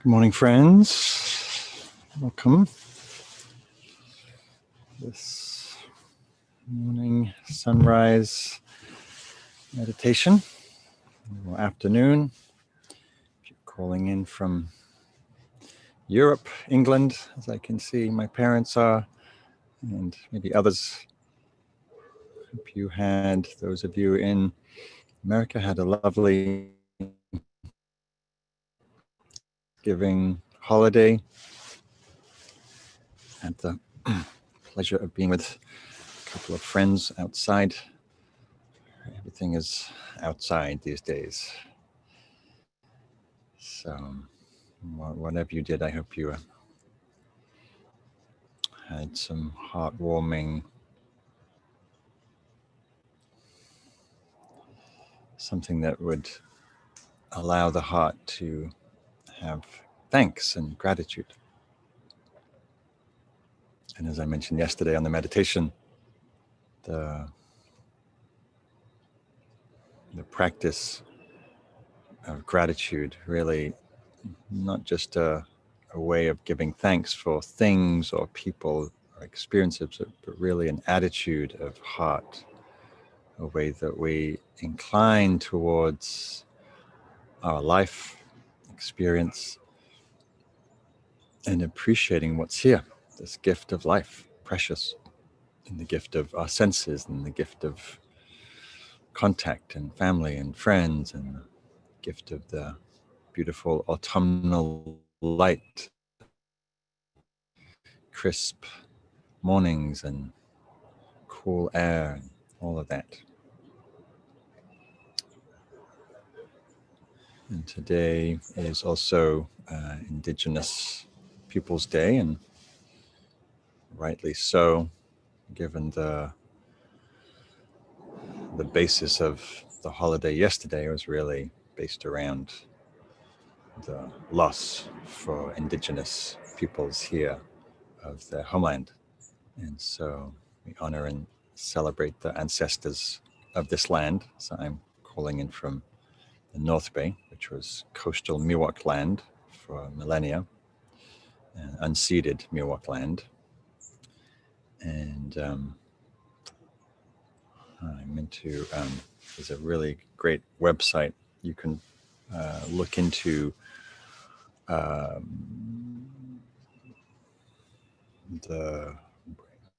Good morning, friends. Welcome. This morning sunrise meditation, or afternoon. If you're calling in from Europe, England, as I can see my parents are, and maybe others. Hope you had, those of you in America, had a lovely Thanksgiving holiday. Had the pleasure of being with a couple of friends outside. Everything is outside these days. So whatever you did, I hope you had some heartwarming, something that would allow the heart to have thanks and gratitude. And as I mentioned yesterday on the meditation, the practice of gratitude really not just a way of giving thanks for things or people or experiences, but really an attitude of heart, a way that we incline towards our life experience and appreciating what's here, this gift of life, precious, and the gift of our senses and the gift of contact and family and friends and the gift of the beautiful autumnal light, crisp mornings and cool air and all of that. And today is also Indigenous Peoples Day, and rightly so, given the basis of the holiday yesterday was really based around the loss for Indigenous peoples here of their homeland. And so we honor and celebrate the ancestors of this land. So I'm calling in from the North Bay, which was coastal Miwok land for millennia, and unceded Miwok land. And I'm into, there's a really great website you can look into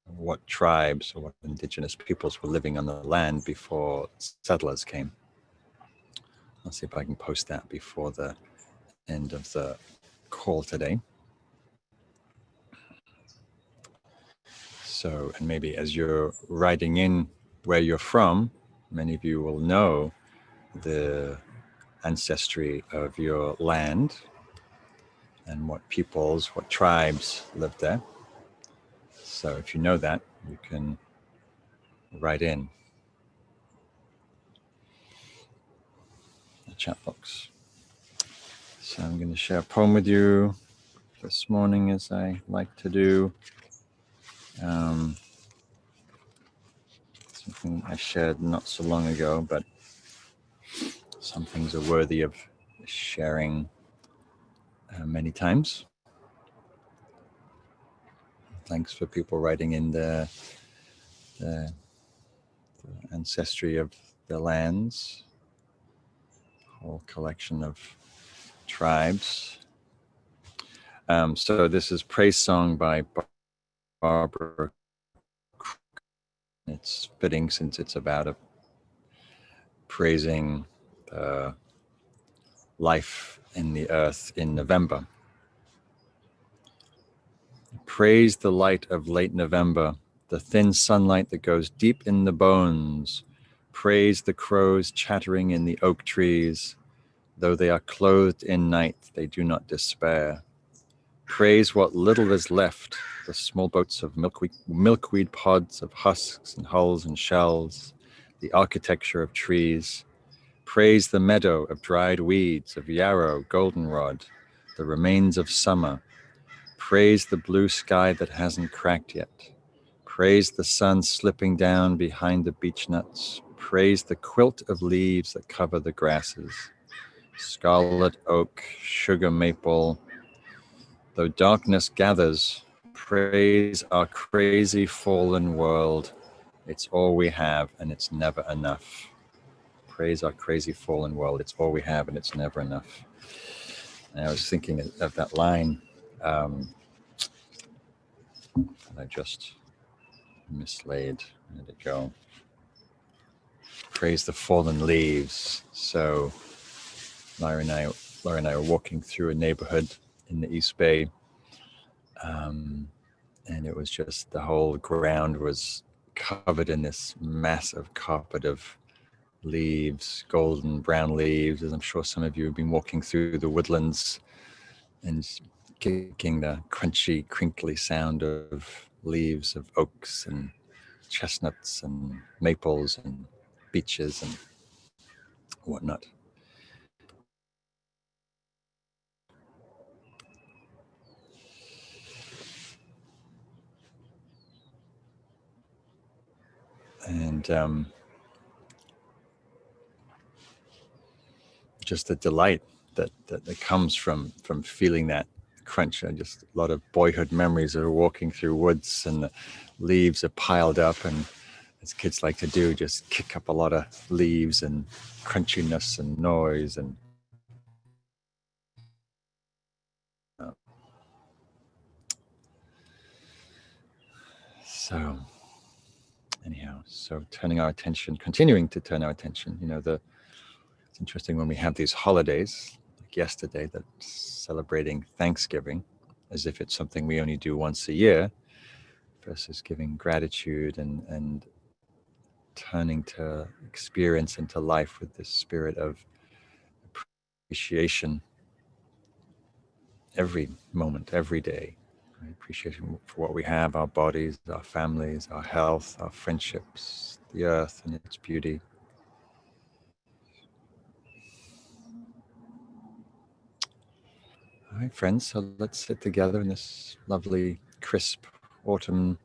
what tribes or what indigenous peoples were living on the land before settlers came. I'll see if I can post that before the end of the call today. So, and maybe as you're writing in where you're from, many of you will know the ancestry of your land and what peoples, what tribes lived there. So if you know that, you can write in the chat box. So I'm going to share a poem with you this morning, as I like to do. Something I shared not so long ago, but some things are worthy of sharing many times. Thanks for people writing in the ancestry of the lands, whole collection of tribes. So this is Praise Song by Barbara. It's fitting since it's about praising life in the earth in November. Praise the light of late November, the thin sunlight that goes deep in the bones. Praise the crows chattering in the oak trees. Though they are clothed in night, they do not despair. Praise what little is left, the small boats of milkweed pods of husks and hulls and shells, the architecture of trees. Praise the meadow of dried weeds, of yarrow, goldenrod, the remains of summer. Praise the blue sky that hasn't cracked yet. Praise the sun slipping down behind the beech nuts. Praise the quilt of leaves that cover the grasses. Scarlet oak, sugar maple, Though darkness gathers, praise our crazy fallen world. It's all we have and it's never enough. Praise our crazy fallen world. It's all we have and it's never enough. And I was thinking of that line that I just mislaid. Where did it go? Praise the fallen leaves. So Laura and I were walking through a neighborhood in the East Bay, and it was just the whole ground was covered in this massive carpet of leaves, golden brown leaves, as I'm sure some of you have been walking through the woodlands and kicking the crunchy, crinkly sound of leaves of oaks and chestnuts and maples and beeches and whatnot. And just the delight that comes from feeling that crunch. And just a lot of boyhood memories of walking through woods and the leaves are piled up, and as kids like to do, just kick up a lot of leaves and crunchiness and noise. And so anyhow, so continuing to turn our attention, it's interesting when we have these holidays like yesterday, that celebrating Thanksgiving as if it's something we only do once a year, versus giving gratitude and turning to experience into life with this spirit of appreciation every moment, every day. Right? Appreciation for what we have, our bodies, our families, our health, our friendships, the earth and its beauty. All right, friends, so let's sit together in this lovely, crisp autumnness.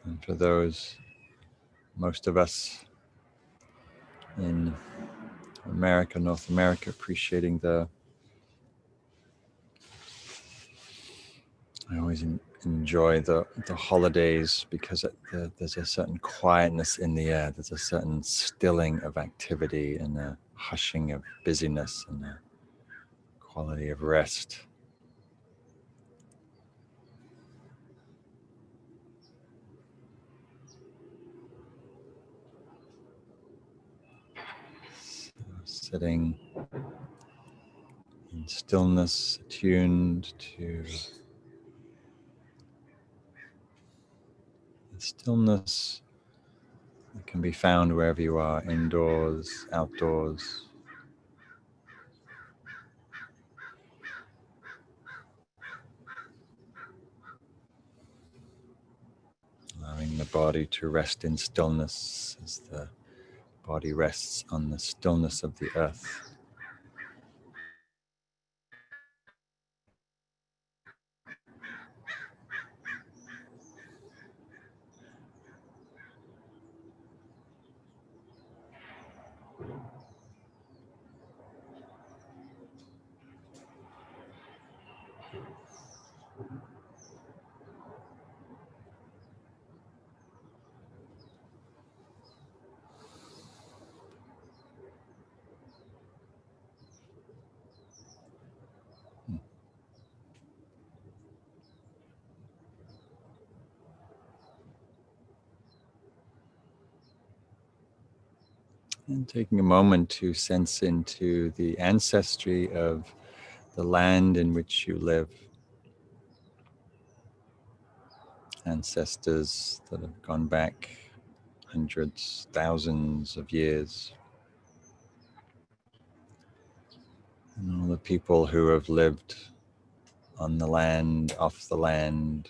And for those, most of us in America, North America, appreciating I always enjoy the holidays because there's a certain quietness in the air. There's a certain stilling of activity and a hushing of busyness and a quality of rest. So sitting in stillness, attuned to the stillness that can be found wherever you are, indoors, outdoors. Allowing the body to rest in stillness as the body rests on the stillness of the earth. And taking a moment to sense into the ancestry of the land in which you live. Ancestors that have gone back hundreds, thousands of years. And all the people who have lived on the land, off the land,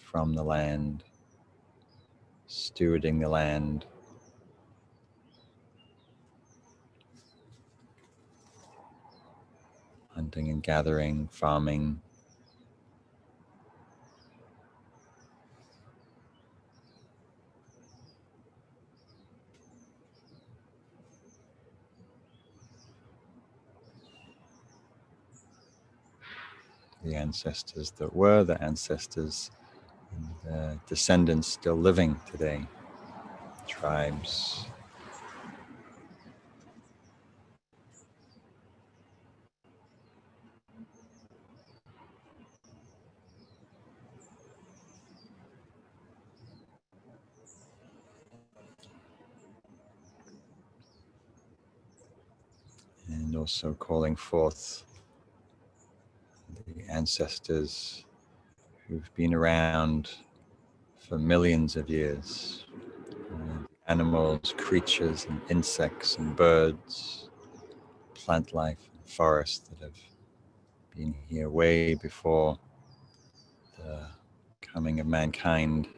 from the land, stewarding the land. Hunting and gathering, farming, the ancestors that were, the ancestors and the descendants still living today, tribes. And also calling forth the ancestors who've been around for millions of years. Animals, creatures, and insects, and birds, plant life, and forests that have been here way before the coming of mankind.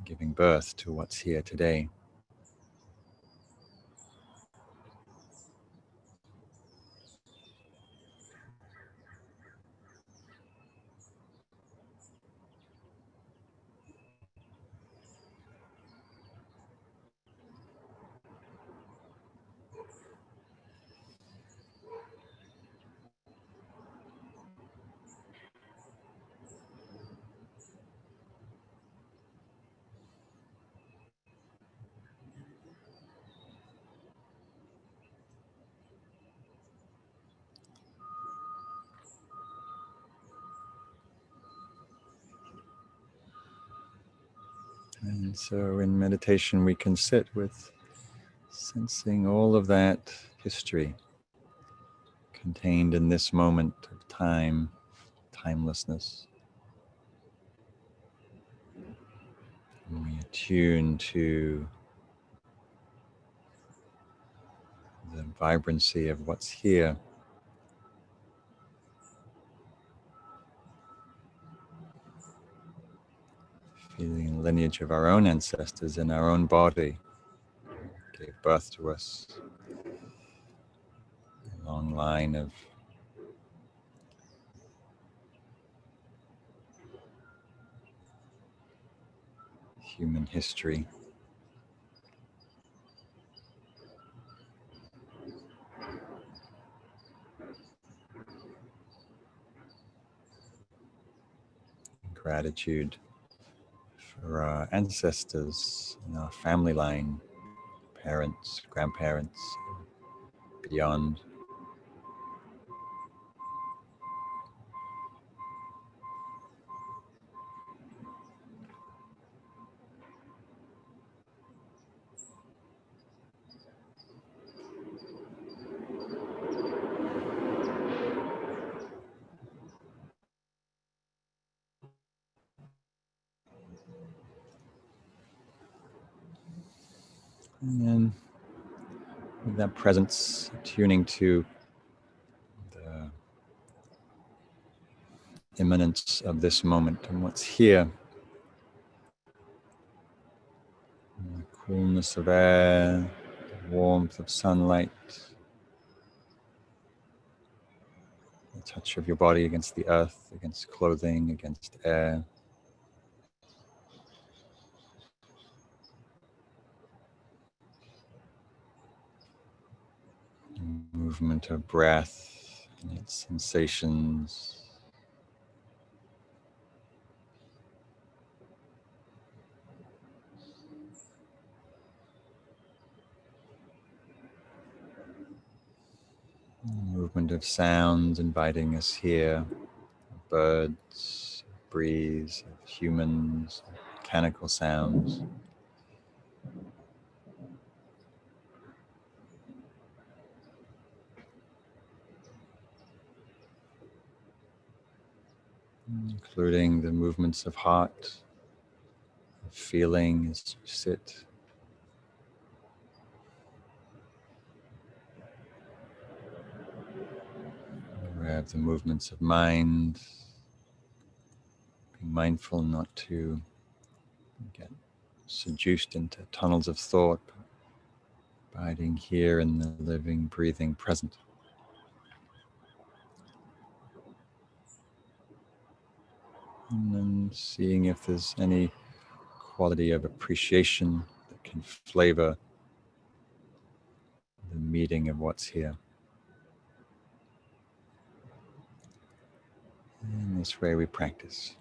Giving birth to what's here today. And so in meditation, we can sit with sensing all of that history contained in this moment of time, timelessness. And we attune to the vibrancy of what's here. Feeling the lineage of our own ancestors in our own body gave birth to us. A long line of human history. Gratitude for our ancestors in our family line, parents, grandparents, beyond. And then with that presence, tuning to the immanence of this moment and what's here. And the coolness of air, the warmth of sunlight, the touch of your body against the earth, against clothing, against air. Movement of breath and its sensations. Movement of sounds inviting us here. Birds, breeze, humans, mechanical sounds. Including the movements of heart, of feeling as you sit. Aware of the movements of mind. Being mindful not to get seduced into tunnels of thought, but abiding here in the living, breathing present. And then seeing if there's any quality of appreciation that can flavor the meeting of what's here. In this way we practice.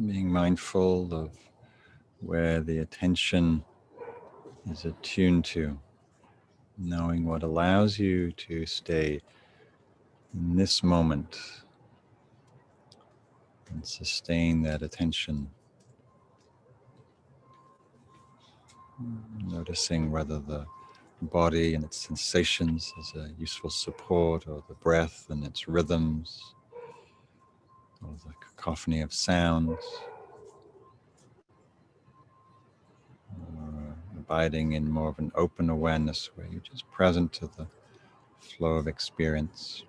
Being mindful of where the attention is attuned to, knowing what allows you to stay in this moment and sustain that attention. Noticing whether the body and its sensations is a useful support, or the breath and its rhythms, or the cacophony of sounds, or abiding in more of an open awareness where you're just present to the flow of experience.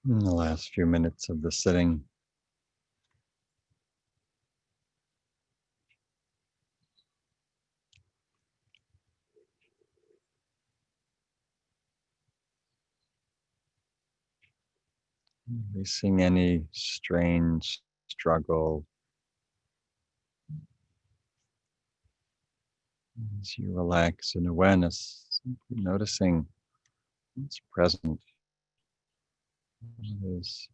In the last few minutes of the sitting, releasing any strange struggle as you relax in awareness, simply noticing what's present, what is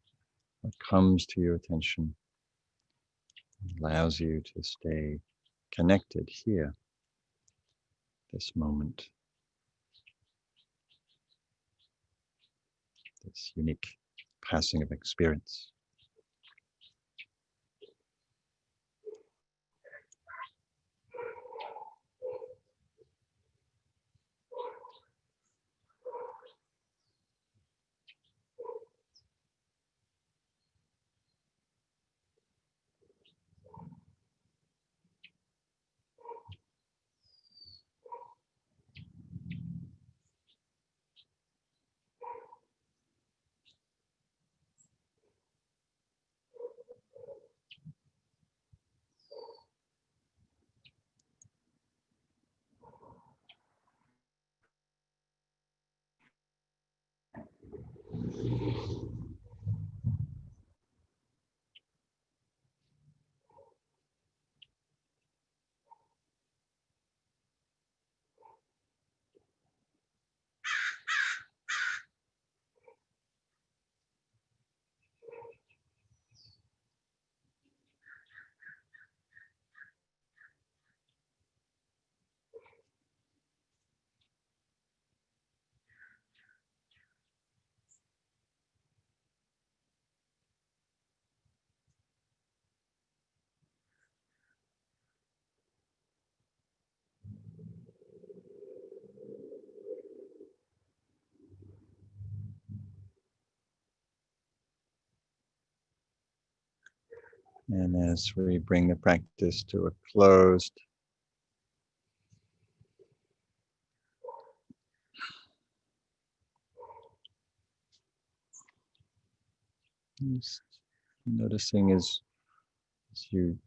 what comes to your attention, allows you to stay connected here, this moment, this unique passing of experience. And as we bring the practice to a close, just noticing as you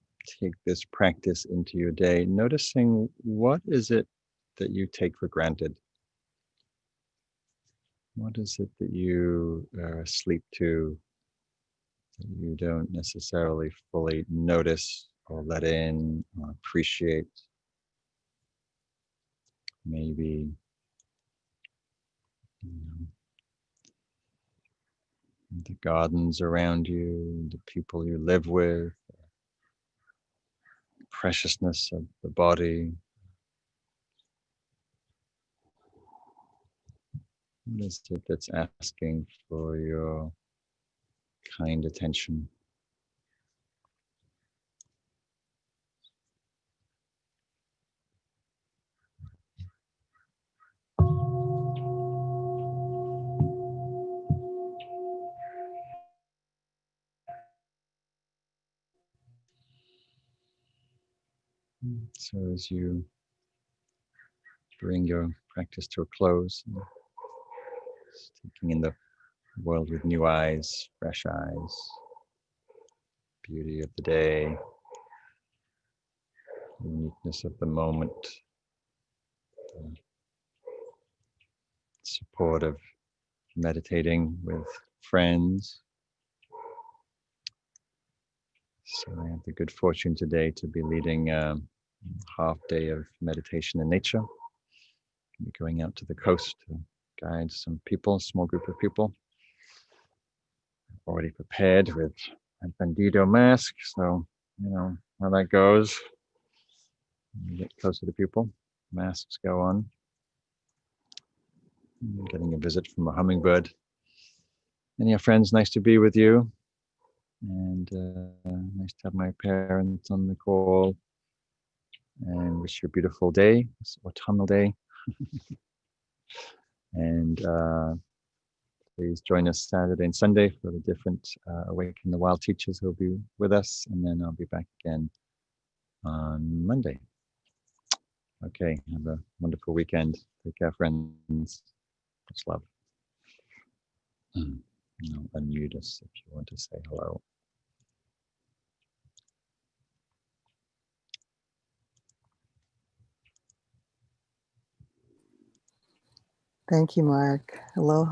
take this practice into your day, noticing what is it that you take for granted? What is it that you are asleep to, that you don't necessarily fully notice or let in or appreciate? Maybe you know, the gardens around you, the people you live with, preciousness of the body. What is it that's asking for your kind attention? So as you bring your practice to a close, taking in the world with new eyes, fresh eyes, beauty of the day, uniqueness of the moment, the support of meditating with friends. So I have the good fortune today to be leading a half day of meditation in nature. I'll be going out to the coast to guide some people, a small group of people. Already prepared with a bandido mask, so you know how that goes. When you get closer to people, masks go on. Getting a visit from a hummingbird. And yeah, friends, nice to be with you. And nice to have my parents on the call. And wish you a beautiful day, this autumnal day. And please join us Saturday and Sunday for the different Awaken the Wild teachers who'll be with us. And then I'll be back again on Monday. Okay, have a wonderful weekend. Take care, friends. Much love. Unmute us if you want to say hello. Thank you, Mark. Aloha.